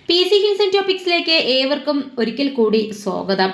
PC hints and ടോപ്പിക്സിലേക്ക് ഏവർക്കും ഒരിക്കൽ കൂടി സ്വാഗതം.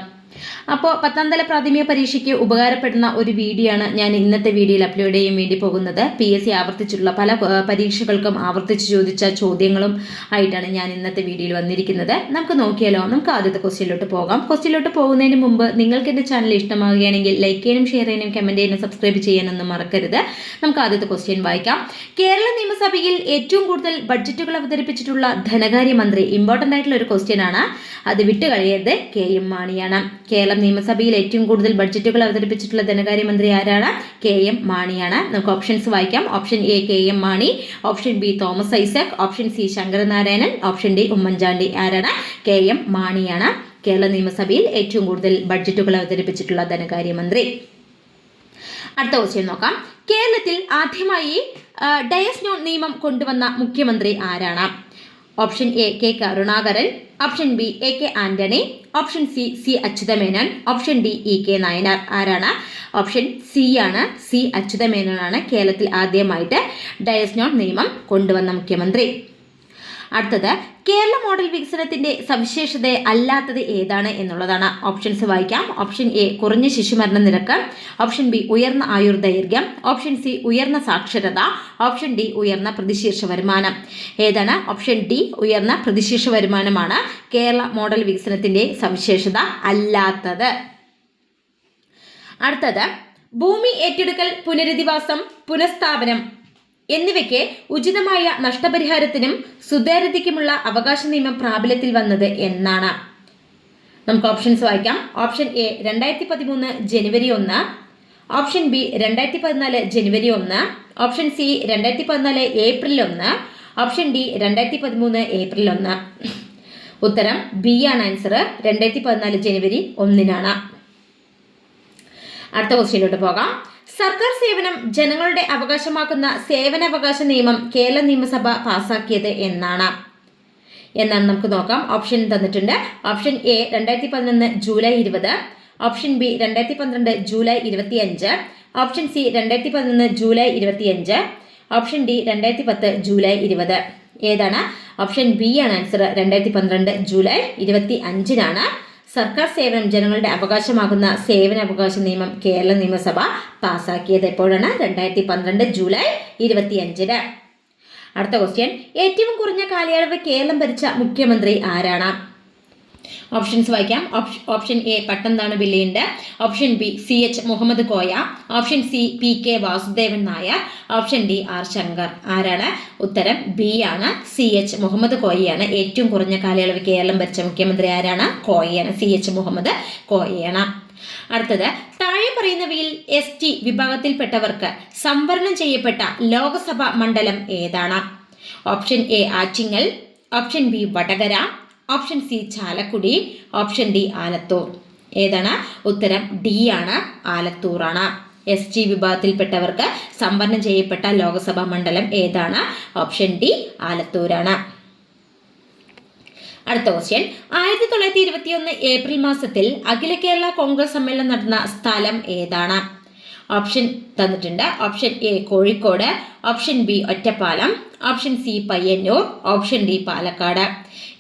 അപ്പോൾ 10ാം തല പ്രാഥമിക പരീക്ഷയ്ക്ക് ഉപകാരപ്പെടുന്ന ഒരു വീഡിയോ ആണ് ഞാൻ ഇന്നത്തെ വീഡിയോയിൽ അപ്ലോഡ് ചെയ്യാൻ വേണ്ടി പോകുന്നത്. PSC ആവർത്തിച്ചിട്ടുള്ള പല പരീക്ഷകൾക്കും ആവർത്തിച്ച് ചോദിച്ച ചോദ്യങ്ങളും ആയിട്ടാണ് ഞാൻ ഇന്നത്തെ വീഡിയോയിൽ വന്നിരിക്കുന്നത്. നമുക്ക് നോക്കിയാലോ, നമുക്ക് ആദ്യത്തെ ക്വസ്റ്റ്യനിലോട്ട് പോകാം. ക്വസ്റ്റ്യനിലോട്ട് പോകുന്നതിന് മുമ്പ് നിങ്ങൾക്ക് എൻ്റെ ചാനൽ ഇഷ്ടമാവുകയാണെങ്കിൽ ലൈക്ക് ചെയ്യാനും ഷെയർ ചെയ്യാനും കമൻറ്റ് ചെയ്യാനും സബ്സ്ക്രൈബ് ചെയ്യാനൊന്നും മറക്കരുത്. നമുക്ക് ആദ്യത്തെ ക്വസ്റ്റ്യൻ വായിക്കാം. കേരള നിയമസഭയിൽ ഏറ്റവും കൂടുതൽ ബഡ്ജറ്റുകൾ അവതരിപ്പിച്ചിട്ടുള്ള ധനകാര്യമന്ത്രി, ഇമ്പോർട്ടൻ്റ് ആയിട്ടുള്ള ഒരു ക്വസ്റ്റ്യൻ ആണ്, അത് വിട്ടുകളയരുത്, KM മാണിയാണ്. കേരള നിയമസഭയിൽ ഏറ്റവും കൂടുതൽ ബഡ്ജറ്റുകൾ അവതരിപ്പിച്ചിട്ടുള്ള ധനകാര്യമന്ത്രി ആരാണ്? KM മാണിയാണ്. നമുക്ക് ഓപ്ഷൻസ് വായിക്കാം. Option A KM Mani, option B Thomas Isaac, option C Sankaranarayanan, option D Oommen Chandy. ആരാണ്? KM മാണിയാണ് കേരള നിയമസഭയിൽ ഏറ്റവും കൂടുതൽ ബഡ്ജറ്റുകൾ അവതരിപ്പിച്ചിട്ടുള്ള ധനകാര്യമന്ത്രി. അടുത്ത ക്വസ്റ്റ്യൻ നോക്കാം. കേരളത്തിൽ ആദ്യമായി ഡയസ് നോൺ നിയമം കൊണ്ടുവന്ന മുഖ്യമന്ത്രി ആരാണ്? Option A K Karunakaran, option B AK Antony, option C Achutha Menon, option D EK Nayanar. ആരാണ്? ഓപ്ഷൻ C ആണ്. C അച്യുതമേനോനാണ് കേരളത്തിൽ ആദ്യമായിട്ട് ഡയസ് നോൺ നിയമം കൊണ്ടുവന്ന മുഖ്യമന്ത്രി. അടുത്തത്, കേരള മോഡൽ വികസനത്തിന്റെ സവിശേഷത അല്ലാത്തത് ഏതാണ് എന്നുള്ളതാണ്. ഓപ്ഷൻസ് വായിക്കാം. ഓപ്ഷൻ A കുറഞ്ഞ ശിശുമരണ നിരക്ക്, ഓപ്ഷൻ B ഉയർന്ന ആയുർദൈർഘ്യം, ഓപ്ഷൻ C ഉയർന്ന സാക്ഷരത, ഓപ്ഷൻ D ഉയർന്ന പ്രതിശീർഷ വരുമാനം. ഏതാണ്? ഓപ്ഷൻ D ഉയർന്ന പ്രതിശീർഷ വരുമാനമാണ് കേരള മോഡൽ വികസനത്തിന്റെ സവിശേഷത അല്ലാത്തത്. അടുത്തത്, ഭൂമി ഏറ്റെടുക്കൽ, പുനരധിവാസം, പുനഃസ്ഥാപനം എന്നിവയ്ക്ക് ഉചിതമായ നഷ്ടപരിഹാരത്തിനും സുതാര്യതയ്ക്കുമുള്ള അവകാശ നിയമം പ്രാബല്യത്തിൽ വന്നത് എന്നാണ്? നമുക്ക് ഓപ്ഷൻസ് വായിക്കാം. Option A 2013 January 1, option B 2014 January 1, option C 2014 April 1, option D 2013 April 1. ഉത്തരം B ആണ് ആൻസർ. 2014 ജനുവരി 1 അടുത്ത ക്വസ്റ്റ്യനിലോട്ട് പോകാം. സർക്കാർ സേവനം ജനങ്ങളുടെ അവകാശമാക്കുന്ന സേവനാവകാശ നിയമം കേരള നിയമസഭ പാസാക്കിയത് എന്നാണ് നമുക്ക് നോക്കാം. ഓപ്ഷൻ തന്നിട്ടുണ്ട്. Option A 2011 July 20, option B 2012 July 25, option C 2011 July 25, option D 2010 July 20. ഏതാണ്? ഓപ്ഷൻ B ആണ് ആൻസർ. 2012 ജൂലൈ 25 സർക്കാർ സേവനം ജനങ്ങളുടെ അവകാശമാകുന്ന സേവനാവകാശ നിയമം കേരള നിയമസഭ പാസാക്കിയത്. എപ്പോഴാണ്? 2012 ജൂലൈ 25. അടുത്ത ക്വസ്റ്റ്യൻ, ഏറ്റവും കുറഞ്ഞ കാലയളവ് കേരളം ഭരിച്ച മുഖ്യമന്ത്രി ആരാണ്? ഓപ്ഷൻസ് വായിക്കാം. ഓപ്ഷൻ A പട്ടംതാണു ബില്ലിയുണ്ട്, option B CH Muhammad Koya, option C PK Vasudevan Nair, option D R Shankar. ആരാണ്? ഉത്തരം B ആണ്. CH മുഹമ്മദ് കോയയാണ് ഏറ്റവും കുറഞ്ഞ കാലയളവ് കേരളം ഭരിച്ച മുഖ്യമന്ത്രി. ആരാണ്? കോയയാണ്. CH മുഹമ്മദ് കോയയാണ്. അടുത്തത്, താഴെ പറയുന്നവയിൽ ST വിഭാഗത്തിൽപ്പെട്ടവർക്ക് സംവരണം ചെയ്യപ്പെട്ട ലോകസഭാ മണ്ഡലം ഏതാണ്? Option A Attingal, option B Vadakara, option C Chalakudy, option D Alathur. ഏതാണ്? ഉത്തരം D ആണ്. ആലത്തൂറാണ്. ST വിഭാഗത്തിൽപ്പെട്ടവർക്ക് സംവരണം ചെയ്യപ്പെട്ട ലോകസഭാ മണ്ഡലം ഏതാണ്? Option D ആലത്തൂരാണ്. അടുത്ത ക്വസ്റ്റ്യൻ, 1921 ഏപ്രിൽ മാസത്തിൽ അഖില കേരള കോൺഗ്രസ് സമ്മേളനം നടന്ന സ്ഥലം ഏതാണ്? ഓപ്ഷൻ തന്നിട്ടുണ്ട്. Option A Kozhikode, option B Ottapalam, option C Payyanur, option D Palakkad.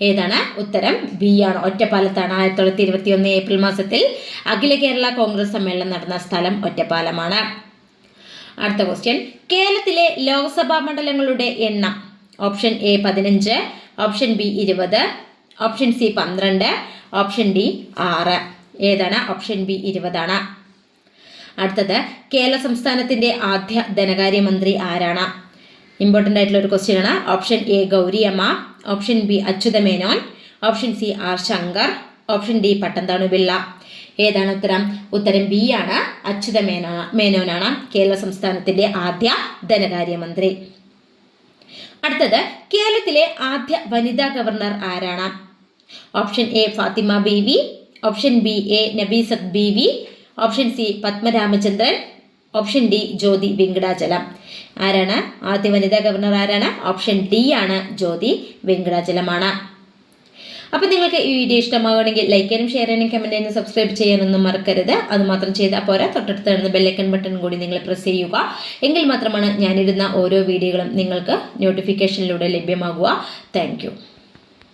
ഏതാണ്? ഉത്തരം B ആണ്. ഒറ്റപ്പാലത്താണ് 1921 ഏപ്രിൽ മാസത്തിൽ അഖില കേരള കോൺഗ്രസ് സമ്മേളനം നടന്ന സ്ഥലം ഒറ്റപ്പാലമാണ്. അടുത്ത ക്വസ്റ്റ്യൻ, കേരളത്തിലെ ലോക്സഭാ മണ്ഡലങ്ങളുടെ എണ്ണം. Option A 15, option B 20, option C 12, option D 6. ഏതാണ്? Option B 20. അടുത്തത്, കേരള സംസ്ഥാനത്തിന്റെ ആദ്യ ധനകാര്യമന്ത്രി ആരാണ്? ഇമ്പോർട്ടൻ്റ് ആയിട്ടുള്ള ഒരു ക്വസ്റ്റ്യൻ ആണ്. Option A Gouriamma, option B Achutha Menon, option C R Shankar, option D Pattom Thanu Pillai. ഏതാണ് ഉത്തരം? ഉത്തരം B ആണ്. അച്യുതമേനോനാണ് കേരള സംസ്ഥാനത്തിന്റെ ആദ്യ ധനകാര്യമന്ത്രി. അടുത്തത്, കേരളത്തിലെ ആദ്യ വനിതാ ഗവർണർ ആരാണ്? Option A Fathima Beevi, option B A Nabeesath Beevi, option C Padma Ramachandran, option D Jyothi Venkatachalam. ആരാണ് ആദ്യ വനിതാ ഗവർണർ? ആരാണ്? ഓപ്ഷൻ D ആണ്. ജ്യോതി വെങ്കടാചലമാണ്. അപ്പോൾ നിങ്ങൾക്ക് ഈ വീഡിയോ ഇഷ്ടമാവുകയാണെങ്കിൽ ലൈക്ക് ചെയ്യാനും ഷെയർ ചെയ്യാനും കമൻറ്റ് ചെയ്യാനും സബ്സ്ക്രൈബ് ചെയ്യാനൊന്നും മറക്കരുത്. അതുമാത്രം ചെയ്താൽ പോരാ, തൊട്ടടുത്ത് കാണുന്ന ബെല്ലൈക്കൺ ബട്ടൺ കൂടി നിങ്ങൾ പ്രസ് ചെയ്യുക. എങ്കിൽ മാത്രമാണ് ഞാനിടുന്ന ഓരോ വീഡിയോകളും നിങ്ങൾക്ക് നോട്ടിഫിക്കേഷനിലൂടെ ലഭ്യമാകുക. താങ്ക്